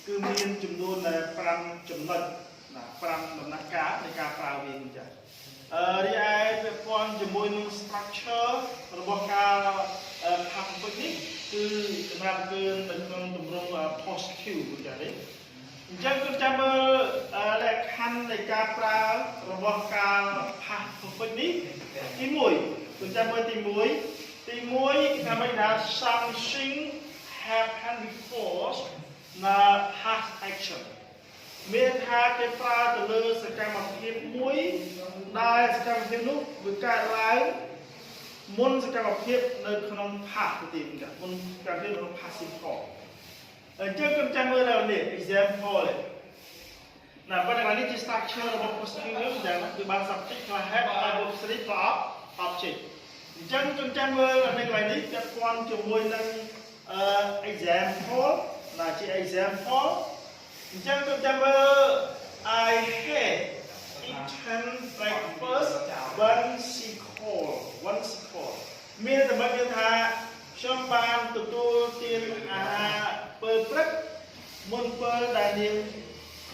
គឺមានចំនួន5ចំណុចណា5ដំណាក់កាលនៃការប្រើវាអញ្ចឹងរីឯពាក់ព័ន្ធជាមួយនឹង structure របស់ការ perfect នេះគឺសម្រាប់គឺនៅក្នុងទម្រង់ positive អញ្ចឹងទេអញ្ចឹងគឺចាំមើលលក្ខខណ្ឌនៃការប្រើរបស់ការ perfect នេះទី1គឺចាំមើលទី1គេថាមិនថា something happen before ណា past action មានថាគេប្រើទៅលើសកម្មភាពមួយដែលសកម្មភាពនោះវាកើតឡើងមុនសកម្មភាពនៅក្នុង past ទៅទៀតអញ្ចឹងមុនសកម្មភាពក្នុង past simple អញ្ចឹងខ្ញុំចាំមើលដល់នេះ example ណាបើតែនេះជា structure របស់ positive អញ្ចឹងគឺបាន subject ខ្លះ head ហើយ verb 3 plus object អញ្ចឹងខ្ញុំចាំមើលនៅកន្លែងនេះពាក់ព័ន្ធជាមួយនឹងexample ណាជា example អញ្ចឹងខ្ញុំចាំមើល I had eaten breakfast when she called មានតែមកយើងថាខ្ញុំបានទទួលទានអាហារពេលព្រឹកមុនពេលដែលនាង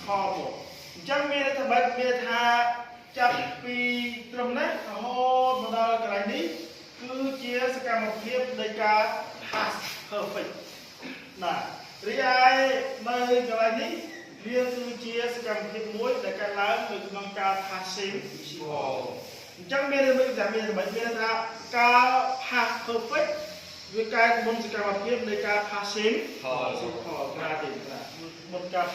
ខលមកអញ្ចឹងមានតែមកមានថាចាប់ពីត្រឹមនេះរហូតមកដល់កន្លែងនេះគឺជាសកម្មភាពនៃការ past perfect ណារីឯនៅកន្លែងនេះវាគឺជាសកម្មភាពមួយដែលកើតឡើងនៅក្នុងការ passive participle អញ្ចឹងមានតែមានថាការ past perfect វាកើតមុនសកម្មភាពនៃការ passive participle ណាទេមុនការ